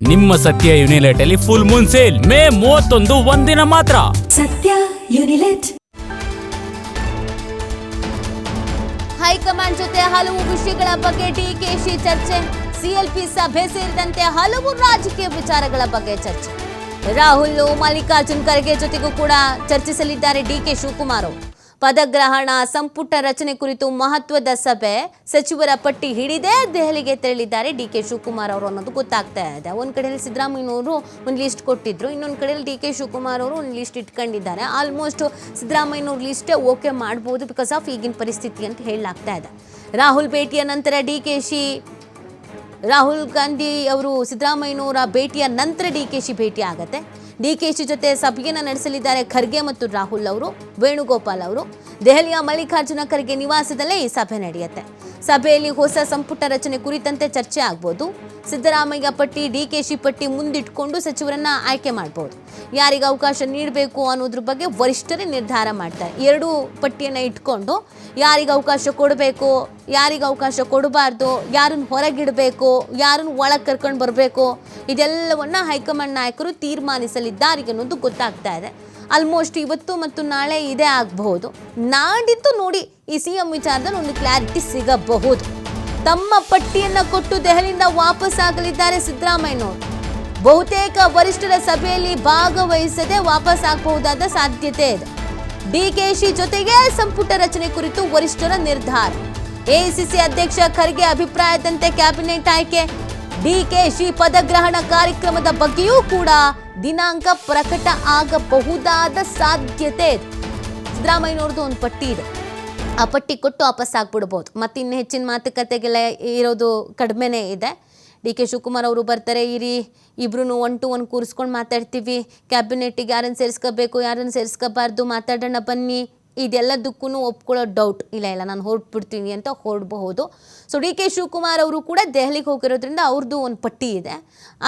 ನಿಮ್ಮ ಸತ್ಯ ಯುನಿಲೆಟ್ ಅಲ್ಲಿ ಫುಲ್ ಮೂನ್ ಸೇಲ್ ಮೇ 31 ಒಂದಿನ ಮಾತ್ರ. ಸತ್ಯ ಯುನಿಲೆಟ್ ಹೈಕಮಾಂಡ್ ಜೊತೆ ಹಲವು ವಿಷಯಗಳ ಬಗ್ಗೆ ಡಿಕೆಶಿ ಚರ್ಚೆ, ಸಿಎಲ್ಪಿ ಸಭೆ ಸೇರಿದಂತೆ ಹಲವು ರಾಜಕೀಯ ವಿಚಾರಗಳ ಬಗ್ಗೆ ಚರ್ಚೆ. ರಾಹುಲ್ ಮಲ್ಲಿಕಾರ್ಜುನ್ ಖರ್ಗೆ ಜೊತೆಗೂ ಕೂಡ ಚರ್ಚಿಸಲಿದ್ದಾರೆ ಡಿಕೆ ಶಿವಕುಮಾರ್ ಅವರು. ಪದಗ್ರಹಣ ಸಂಪುಟ ರಚನೆ ಕುರಿತು ಮಹತ್ವದ ಸಭೆ, ಸಚಿವರ ಪಟ್ಟಿ ಹಿಡಿದೇ ದೆಹಲಿಗೆ ತೆರಳಿದ್ದಾರೆ ಡಿಕೆ ಶಿವಕುಮಾರ್ ಅವರು ಅನ್ನೋದು ಗೊತ್ತಾಗ್ತಾ ಇದೆ. ಒಂದ್ ಕಡೆಯಲ್ಲಿ ಸಿದ್ದರಾಮಯ್ಯನವರು ಒಂದು ಲಿಸ್ಟ್ ಕೊಟ್ಟಿದ್ರು, ಇನ್ನೊಂದು ಕಡೆಯಲ್ಲಿ ಡಿಕೆ ಶಿವಕುಮಾರ್ ಅವರು ಒಂದು ಲಿಸ್ಟ್ ಇಟ್ಕೊಂಡಿದ್ದಾರೆ. ಆಲ್ಮೋಸ್ಟ್ ಸಿದ್ದರಾಮಯ್ಯನವ್ರ ಲಿಸ್ಟೇ ಓಕೆ ಮಾಡಬಹುದು ಬಿಕಾಸ್ ಆಫ್ ಈಗಿನ ಪರಿಸ್ಥಿತಿ ಅಂತ ಹೇಳಲಾಗ್ತಾ ಇದೆ. ರಾಹುಲ್ ಭೇಟಿಯ ನಂತರ ರಾಹುಲ್ ಗಾಂಧಿ ಅವರು ಸಿದ್ದರಾಮಯ್ಯನವರ ಭೇಟಿಯ ನಂತರ ಡಿಕೆಶಿ ಭೇಟಿ ಆಗತ್ತೆ. ಡಿಕೆಶಿ ಜೊತೆ ಸಭೆಯನ್ನು ನಡೆಸಲಿದ್ದಾರೆ ಖರ್ಗೆ ಮತ್ತು ರಾಹುಲ್ ಅವರು, ವೇಣುಗೋಪಾಲ್ ಅವರು. ದೆಹಲಿಯ ಮಲ್ಲಿಕಾರ್ಜುನ ಖರ್ಗೆ ನಿವಾಸದಲ್ಲೇ ಈ ಸಭೆ ನಡೆಯುತ್ತೆ. ಸಭೆಯಲ್ಲಿ ಹೊಸ ಸಂಪುಟ ರಚನೆ ಕುರಿತಂತೆ ಚರ್ಚೆ ಆಗ್ಬೋದು. ಸಿದ್ದರಾಮಯ್ಯ ಪಟ್ಟಿ, ಡಿಕೆಶಿ ಪಟ್ಟಿ ಮುಂದಿಟ್ಕೊಂಡು ಸಚಿವರನ್ನ ಆಯ್ಕೆ ಮಾಡ್ಬೋದು. ಯಾರಿಗೆ ಅವಕಾಶ ನೀಡಬೇಕು ಅನ್ನೋದ್ರ ಬಗ್ಗೆ ವರಿಷ್ಠರೇ ನಿರ್ಧಾರ ಮಾಡ್ತಾರೆ. ಎರಡೂ ಪಟ್ಟಿಯನ್ನು ಇಟ್ಕೊಂಡು ಯಾರಿಗೆ ಅವಕಾಶ ಕೊಡಬೇಕು, ಯಾರಿಗೆ ಅವಕಾಶ ಕೊಡಬಾರ್ದು, ಯಾರನ್ನು ಹೊರಗಿಡಬೇಕು, ಯಾರನ್ನು ಒಳಗೆ ಕರ್ಕೊಂಡು ಬರಬೇಕು, ಇದೆಲ್ಲವನ್ನ ಹೈಕಮಾಂಡ್ ನಾಯಕರು ತೀರ್ಮಾನಿಸಲಿದ್ದಾರೆ ಅನ್ನೋದು ಗೊತ್ತಾಗ್ತಾ ಇದೆ. ಆಲ್ಮೋಸ್ಟ್ ಇವತ್ತು ಮತ್ತು ನಾಳೆ ಇದೇ ಆಗಬಹುದು. ನಾಡಿದ್ದು ನೋಡಿ ಈ ಸಿಎಂ ವಿಚಾರದಲ್ಲಿ ಒಂದು ಕ್ಲಾರಿಟಿ ಸಿಗಬಹುದು. ತಮ್ಮ ಪಟ್ಟಿಯನ್ನು ಕೊಟ್ಟು ದೆಹಲಿಯಿಂದ ವಾಪಸ್ ಆಗಲಿದ್ದಾರೆ ಸಿದ್ದರಾಮಯ್ಯನವರು. ಬಹುತೇಕ ವರಿಷ್ಠರ ಸಭೆಯಲ್ಲಿ ಭಾಗವಹಿಸದೆ ವಾಪಸ್ ಆಗಬಹುದಾದ ಸಾಧ್ಯತೆ ಇದೆ. ಡಿಕೆಶಿ ಜೊತೆಗೆ ಸಂಪುಟ ರಚನೆ ಕುರಿತು ವರಿಷ್ಠರ ನಿರ್ಧಾರ. ಎಐಸಿಸಿ ಅಧ್ಯಕ್ಷ ಖರ್ಗೆ ಅಭಿಪ್ರಾಯದಂತೆ ಕ್ಯಾಬಿನೆಟ್ ಆಯ್ಕೆ. ಡಿಕೆಶಿ ಪದಗ್ರಹಣ ಕಾರ್ಯಕ್ರಮದ ಬಗ್ಗೆಯೂ ಕೂಡ ದಿನಾಂಕ ಪ್ರಕಟ ಆಗಬಹುದಾದ ಸಾಧ್ಯತೆ ಇದೆ. ಸಿದ್ದರಾಮಯ್ಯನವ್ರದ್ದು ಒಂದು ಪಟ್ಟಿ ಇದೆ, ಆ ಪಟ್ಟಿ ಕೊಟ್ಟು ವಾಪಸ್ ಆಗ್ಬಿಡ್ಬೋದು. ಮತ್ತು ಇನ್ನು ಹೆಚ್ಚಿನ ಮಾತುಕತೆಗೆಲ್ಲ ಇರೋದು ಕಡಿಮೆನೇ ಇದೆ. ಡಿಕೆ ಶಿವಕುಮಾರ್ ಅವರು ಬರ್ತಾರೆ, ಇಬ್ರು 1 to 1 ಕೂರಿಸ್ಕೊಂಡು ಮಾತಾಡ್ತೀವಿ, ಕ್ಯಾಬಿನೆಟ್ಟಿಗೆ ಯಾರನ್ನು ಸೇರಿಸ್ಕೋಬೇಕು, ಯಾರನ್ನು ಸೇರಿಸ್ಕೋಬಾರ್ದು, ಮಾತಾಡೋಣ ಬನ್ನಿ, ಇದೆಲ್ಲದಕ್ಕೂ ಒಪ್ಕೊಳ್ಳೋ ಡೌಟ್ ಇಲ್ಲ, ನಾನು ಹೊರಟ್ಬಿಡ್ತೀನಿ ಅಂತ ಹೊರಡಬಹುದು. ಸೊ ಡಿ ಕೆ ಶಿವಕುಮಾರ್ ಅವರು ಕೂಡ ದೆಹಲಿಗೆ ಹೋಗಿರೋದ್ರಿಂದ ಅವ್ರದ್ದು ಒಂದು ಪಟ್ಟಿ ಇದೆ,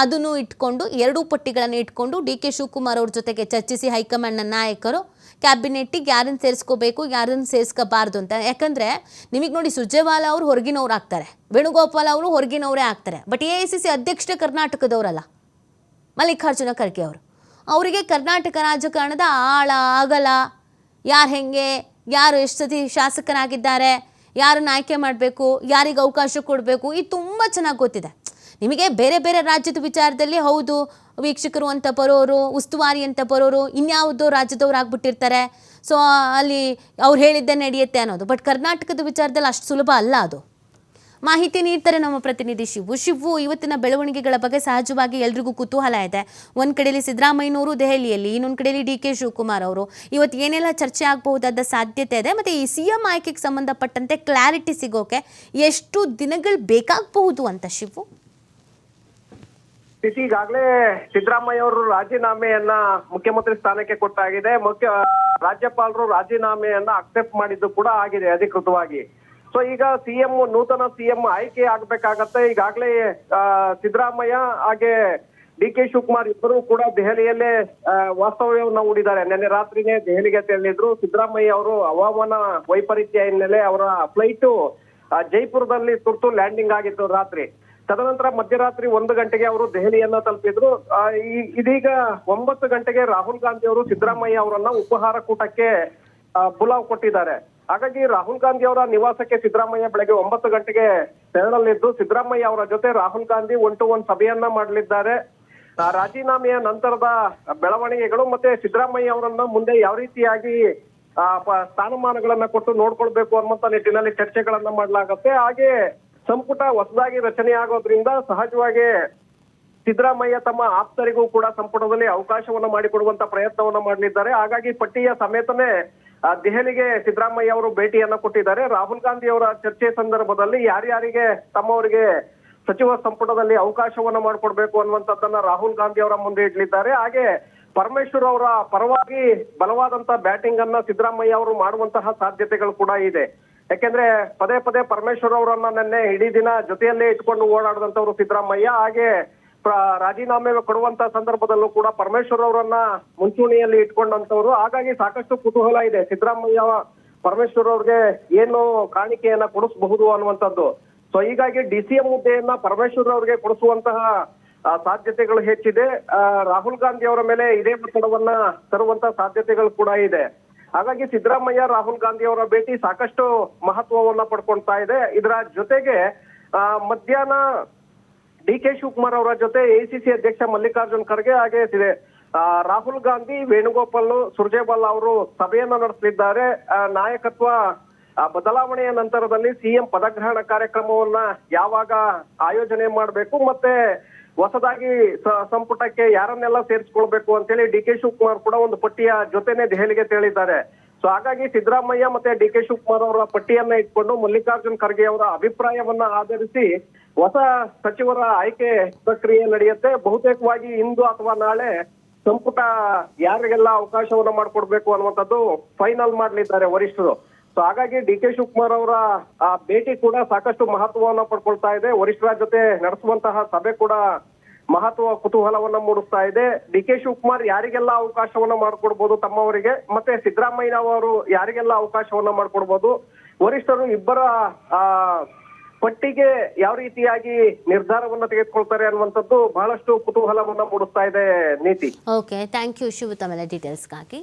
ಅದನ್ನು ಇಟ್ಕೊಂಡು ಎರಡೂ ಪಟ್ಟಿಗಳನ್ನು ಇಟ್ಕೊಂಡು ಡಿ ಕೆ ಶಿವಕುಮಾರ್ ಅವ್ರ ಜೊತೆಗೆ ಚರ್ಚಿಸಿ ಹೈಕಮಾಂಡ್ನ ನಾಯಕರು ಕ್ಯಾಬಿನೆಟ್ಟಿಗೆ ಯಾರನ್ನು ಸೇರಿಸ್ಕೋಬೇಕು, ಯಾರನ್ನು ಸೇರಿಸ್ಕೋಬಾರ್ದು ಅಂತ. ಯಾಕಂದರೆ ನಿಮಗೆ ನೋಡಿ, ಸುರ್ಜೇವಾಲಾ ಅವರು ಹೊರಗಿನವ್ರು ಆಗ್ತಾರೆ, ವೇಣುಗೋಪಾಲ್ ಅವರು ಹೊರಗಿನವರೇ ಆಗ್ತಾರೆ. ಬಟ್ ಎಐಸಿಸಿ ಅಧ್ಯಕ್ಷರೇ ಕರ್ನಾಟಕದವರಲ್ಲ, ಮಲ್ಲಿಕಾರ್ಜುನ ಖರ್ಗೆ ಅವರು. ಅವರಿಗೆ ಕರ್ನಾಟಕ ರಾಜಕಾರಣದ ಆಳ ಆಗಲ, ಯಾರು ಹೆಂಗೆ, ಯಾರು ಎಷ್ಟು ಸತಿ ಶಾಸಕರಾಗಿದ್ದಾರೆ, ಯಾರನ್ನು ಆಯ್ಕೆ ಮಾಡಬೇಕು, ಯಾರಿಗೆ ಅವಕಾಶ ಕೊಡಬೇಕು, ಇದು ತುಂಬ ಚೆನ್ನಾಗಿ ಗೊತ್ತಿದೆ ನಿಮಗೆ. ಬೇರೆ ಬೇರೆ ರಾಜ್ಯದ ವಿಚಾರದಲ್ಲಿ ಹೌದು, ವೀಕ್ಷಕರು ಅಂತ ಬರೋರು, ಉಸ್ತುವಾರಿ ಅಂತ ಬರೋರು ಇನ್ಯಾವುದೋ ರಾಜ್ಯದವ್ರು ಆಗ್ಬಿಟ್ಟಿರ್ತಾರೆ. ಸೊ ಅಲ್ಲಿ ಅವ್ರು ಹೇಳಿದ್ದೇ ನಡೆಯುತ್ತೆ ಅನ್ನೋದು. ಬಟ್ ಕರ್ನಾಟಕದ ವಿಚಾರದಲ್ಲಿ ಅಷ್ಟು ಸುಲಭ ಅಲ್ಲ ಅದು. ಮಾಹಿತಿ ನೀಡ್ತಾರೆ ನಮ್ಮ ಪ್ರತಿನಿಧಿ ಶಿವು. ಇವತ್ತಿನ ಬೆಳವಣಿಗೆಗಳ ಬಗ್ಗೆ ಸಹಜವಾಗಿ ಎಲ್ರಿಗೂ ಕುತೂಹಲ ಇದೆ. ಒಂದು ಕಡೆಯಲ್ಲಿ ಸಿದ್ದರಾಮಯ್ಯನವರು ದೆಹಲಿಯಲ್ಲಿ, ಇನ್ನೊಂದು ಕಡೆಯಲ್ಲಿ ಡಿ ಕೆ ಶಿವಕುಮಾರ್ ಅವರು. ಇವತ್ತು ಏನೆಲ್ಲ ಚರ್ಚೆ ಆಗಬಹುದಾದ ಸಾಧ್ಯತೆ ಇದೆ, ಮತ್ತು ಈ ಸಿಎಂ ಆಯ್ಕೆಗೆ ಸಂಬಂಧಪಟ್ಟಂತೆ ಕ್ಲಾರಿಟಿ ಸಿಗೋಕೆ ಎಷ್ಟು ದಿನಗಳು ಬೇಕಾಗಬಹುದು ಅಂತ ಶಿವು? ಈಗಾಗಲೇ ಸಿದ್ದರಾಮಯ್ಯ ಅವರು ರಾಜೀನಾಮೆಯನ್ನ ಮುಖ್ಯಮಂತ್ರಿ ಸ್ಥಾನಕ್ಕೆ ಕೊಟ್ಟಾಗಿದೆ. ರಾಜ್ಯಪಾಲರು ರಾಜೀನಾಮೆಯನ್ನ ಅಕ್ಸೆಪ್ಟ್ ಮಾಡಿದ್ದು ಕೂಡ ಆಗಿದೆ ಅಧಿಕೃತವಾಗಿ. ಸೊ ಈಗ ನೂತನ ಸಿಎಂ ಆಯ್ಕೆ ಆಗ್ಬೇಕಾಗತ್ತೆ. ಈಗಾಗಲೇ ಸಿದ್ದರಾಮಯ್ಯ ಹಾಗೆ ಡಿ ಕೆ ಶಿವಕುಮಾರ್ ಇಬ್ಬರು ಕೂಡ ದೆಹಲಿಯಲ್ಲೇ ವಾಸ್ತವ್ಯವನ್ನ ಹೂಡಿದ್ದಾರೆ. ನಿನ್ನೆ ರಾತ್ರಿನೇ ದೆಹಲಿಗೆ ತೆರಳಿದ್ರು. ಸಿದ್ದರಾಮಯ್ಯ ಅವರು ಹವಾಮಾನ ವೈಪರೀತ್ಯ ಹಿನ್ನೆಲೆ ಅವರ ಫ್ಲೈಟ್ ಜೈಪುರದಲ್ಲಿ ತುರ್ತು ಲ್ಯಾಂಡಿಂಗ್ ಆಗಿತ್ತು ರಾತ್ರಿ. ತದನಂತರ ಮಧ್ಯರಾತ್ರಿ 1 ಗಂಟೆಗೆ ಅವರು ದೆಹಲಿಯನ್ನ ತಲುಪಿದ್ರು. ಇದೀಗ 9 ಗಂಟೆಗೆ ರಾಹುಲ್ ಗಾಂಧಿ ಅವರು ಸಿದ್ದರಾಮಯ್ಯ ಅವರನ್ನ ಉಪಹಾರ ಕೂಟಕ್ಕೆ ಬುಲಾವ್ ಕೊಟ್ಟಿದ್ದಾರೆ. ಹಾಗಾಗಿ ರಾಹುಲ್ ಗಾಂಧಿ ಅವರ ನಿವಾಸಕ್ಕೆ ಸಿದ್ದರಾಮಯ್ಯ ಬೆಳಗ್ಗೆ 9 ಗಂಟೆಗೆ ತೆರಳಲಿದ್ದು, ಸಿದ್ದರಾಮಯ್ಯ ಅವರ ಜೊತೆ ರಾಹುಲ್ ಗಾಂಧಿ 1 to 1 ಸಭೆಯನ್ನ ಮಾಡಲಿದ್ದಾರೆ. ರಾಜೀನಾಮೆಯ ನಂತರದ ಬೆಳವಣಿಗೆಗಳು ಮತ್ತೆ ಸಿದ್ದರಾಮಯ್ಯ ಅವರನ್ನ ಮುಂದೆ ಯಾವ ರೀತಿಯಾಗಿ ಸ್ಥಾನಮಾನಗಳನ್ನ ಕೊಟ್ಟು ನೋಡ್ಕೊಳ್ಬೇಕು ಅನ್ನುವಂತ ನಿಟ್ಟಿನಲ್ಲಿ ಚರ್ಚೆಗಳನ್ನ ಮಾಡಲಾಗತ್ತೆ. ಹಾಗೆ ಸಂಪುಟ ಹೊಸದಾಗಿ ರಚನೆ ಆಗೋದ್ರಿಂದ ಸಹಜವಾಗಿ ಸಿದ್ದರಾಮಯ್ಯ ತಮ್ಮ ಆಪ್ತರಿಗೂ ಕೂಡ ಸಂಪುಟದಲ್ಲಿ ಅವಕಾಶವನ್ನ ಮಾಡಿಕೊಡುವಂತ ಪ್ರಯತ್ನವನ್ನ ಮಾಡಲಿದ್ದಾರೆ. ಹಾಗಾಗಿ ಪಟ್ಟಿಯ ಸಮೇತನೇ ದೆಹಲಿಗೆ ಸಿದ್ದರಾಮಯ್ಯ ಅವರು ಭೇಟಿಯನ್ನ ಕೊಟ್ಟಿದ್ದಾರೆ. ರಾಹುಲ್ ಗಾಂಧಿ ಅವರ ಚರ್ಚೆ ಸಂದರ್ಭದಲ್ಲಿ ಯಾರ್ಯಾರಿಗೆ ತಮ್ಮವರಿಗೆ ಸಚಿವ ಸಂಪುಟದಲ್ಲಿ ಅವಕಾಶವನ್ನ ಮಾಡಿಕೊಡ್ಬೇಕು ಅನ್ನುವಂಥದ್ದನ್ನ ರಾಹುಲ್ ಗಾಂಧಿ ಅವರ ಮುಂದೆ ಇಡ್ಲಿದ್ದಾರೆ. ಹಾಗೆ ಪರಮೇಶ್ವರ್ ಅವರ ಪರವಾಗಿ ಬಲವಾದಂತ ಬ್ಯಾಟಿಂಗ್ ಅನ್ನ ಸಿದ್ದರಾಮಯ್ಯ ಅವರು ಮಾಡುವಂತಹ ಸಾಧ್ಯತೆಗಳು ಕೂಡ ಇದೆ. ಯಾಕೆಂದ್ರೆ ಪದೇ ಪದೇ ಪರಮೇಶ್ವರ್ ಅವರನ್ನ ನಿನ್ನೆ ಇಡೀ ದಿನ ಜೊತೆಯಲ್ಲೇ ಇಟ್ಕೊಂಡು ಓಡಾಡದಂತವ್ರು ಸಿದ್ದರಾಮಯ್ಯ. ಹಾಗೆ ರಾಜೀನಾಮೆ ಕೊಡುವಂತ ಸಂದರ್ಭದಲ್ಲೂ ಕೂಡ ಪರಮೇಶ್ವರ್ ಅವರನ್ನ ಮುಂಚೂಣಿಯಲ್ಲಿ ಇಟ್ಕೊಂಡಂತವ್ರು. ಹಾಗಾಗಿ ಸಾಕಷ್ಟು ಕುತೂಹಲ ಇದೆ ಸಿದ್ದರಾಮಯ್ಯ ಪರಮೇಶ್ವರ್ ಅವ್ರಿಗೆ ಏನು ಕಾಣಿಕೆಯನ್ನ ಕೊಡಿಸಬಹುದು ಅನ್ನುವಂಥದ್ದು. ಸೊ ಹೀಗಾಗಿ ಡಿಸಿಎಂ ಹುದ್ದೆಯನ್ನ ಪರಮೇಶ್ವರ್ ಅವರಿಗೆ ಕೊಡಿಸುವಂತಹ ಸಾಧ್ಯತೆಗಳು ಹೆಚ್ಚಿದೆ. ರಾಹುಲ್ ಗಾಂಧಿ ಅವರ ಮೇಲೆ ಇದೇ ಒತ್ತಡವನ್ನ ತರುವಂತ ಸಾಧ್ಯತೆಗಳು ಕೂಡ ಇದೆ. ಹಾಗಾಗಿ ಸಿದ್ದರಾಮಯ್ಯ ರಾಹುಲ್ ಗಾಂಧಿ ಅವರ ಭೇಟಿ ಸಾಕಷ್ಟು ಮಹತ್ವವನ್ನ ಪಡ್ಕೊಳ್ತಾ ಇದೆ. ಇದರ ಜೊತೆಗೆ ಮಧ್ಯಾಹ್ನ ಡಿ.ಕೆ. ಶಿವಕುಮಾರ್ ಅವರ ಜೊತೆ ಎಐಸಿಸಿ ಅಧ್ಯಕ್ಷ ಮಲ್ಲಿಕಾರ್ಜುನ್ ಖರ್ಗೆ ಹಾಗೆ ರಾಹುಲ್ ಗಾಂಧಿ, ವೇಣುಗೋಪಾಲ್, ಸುರ್ಜೇವಾಲಾ ಅವರು ಸಭೆಯನ್ನ ನಡೆಸಲಿದ್ದಾರೆ. ನಾಯಕತ್ವ ಬದಲಾವಣೆಯ ನಂತರದಲ್ಲಿ ಸಿಎಂ ಪದಗ್ರಹಣ ಕಾರ್ಯಕ್ರಮವನ್ನ ಯಾವಾಗ ಆಯೋಜನೆ ಮಾಡಬೇಕು ಮತ್ತೆ ಹೊಸದಾಗಿ ಸಂಪುಟಕ್ಕೆ ಯಾರನ್ನೆಲ್ಲ ಸೇರಿಸ್ಕೊಳ್ಬೇಕು ಅಂತೇಳಿ ಡಿ.ಕೆ. ಶಿವಕುಮಾರ್ ಕೂಡ ಒಂದು ಪಟ್ಟಿಯ ಜೊತೆನೆ ದೆಹಲಿಗೆ ತೆರಳಿದ್ದಾರೆ. ಸೊ ಹಾಗಾಗಿ ಸಿದ್ದರಾಮಯ್ಯ ಮತ್ತೆ ಡಿ.ಕೆ. ಶಿವಕುಮಾರ್ ಅವರ ಪಟ್ಟಿಯನ್ನ ಇಟ್ಕೊಂಡು ಮಲ್ಲಿಕಾರ್ಜುನ್ ಖರ್ಗೆ ಅವರ ಅಭಿಪ್ರಾಯವನ್ನ ಆಧರಿಸಿ ಹೊಸ ಸಚಿವರ ಆಯ್ಕೆ ಪ್ರಕ್ರಿಯೆ ನಡೆಯುತ್ತೆ. ಬಹುತೇಕವಾಗಿ ಇಂದು ಅಥವಾ ನಾಳೆ ಸಂಪುಟ ಯಾರಿಗೆಲ್ಲ ಅವಕಾಶವನ್ನ ಮಾಡ್ಕೊಡ್ಬೇಕು ಅನ್ನುವಂಥದ್ದು ಫೈನಲ್ ಮಾಡ್ಲಿದ್ದಾರೆ ವರಿಷ್ಠರು. ಸೊ ಹಾಗಾಗಿ ಡಿ.ಕೆ. ಶಿವಕುಮಾರ್ ಅವರ ಭೇಟಿ ಕೂಡ ಸಾಕಷ್ಟು ಮಹತ್ವವನ್ನ ಪಡ್ಕೊಳ್ತಾ ಇದೆ. ವರಿಷ್ಠರ ಜೊತೆ ನಡೆಸುವಂತಹ ಸಭೆ ಕೂಡ ಮಹತ್ವ ಕುತೂಹಲವನ್ನ ಮೂಡಿಸ್ತಾ ಇದೆ. ಡಿ.ಕೆ. ಶಿವಕುಮಾರ್ ಯಾರಿಗೆಲ್ಲ ಅವಕಾಶವನ್ನ ಮಾಡ್ಕೊಡ್ಬೋದು ತಮ್ಮವರಿಗೆ, ಮತ್ತೆ ಸಿದ್ದರಾಮಯ್ಯ ಅವರು ಯಾರಿಗೆಲ್ಲ ಅವಕಾಶವನ್ನ ಮಾಡ್ಕೊಡ್ಬೋದು, ವರಿಷ್ಠರು ಇಬ್ಬರ ಪಟ್ಟಿಗೆ ಯಾವ ರೀತಿಯಾಗಿ ನಿರ್ಧಾರವನ್ನ ತೆಗೆದುಕೊಳ್ತಾರೆ ಅನ್ನುವಂಥದ್ದು ಬಹಳಷ್ಟು ಕುತೂಹಲವನ್ನ ಮೂಡಿಸ್ತಾ ಇದೆ ನೀತಿ. ಓಕೆ, ಥ್ಯಾಂಕ್ ಯು ಶಿವು ತಮ್ಮೆಲ್ಲ ಡೀಟೇಲ್ಸ್ಗಾಗಿ.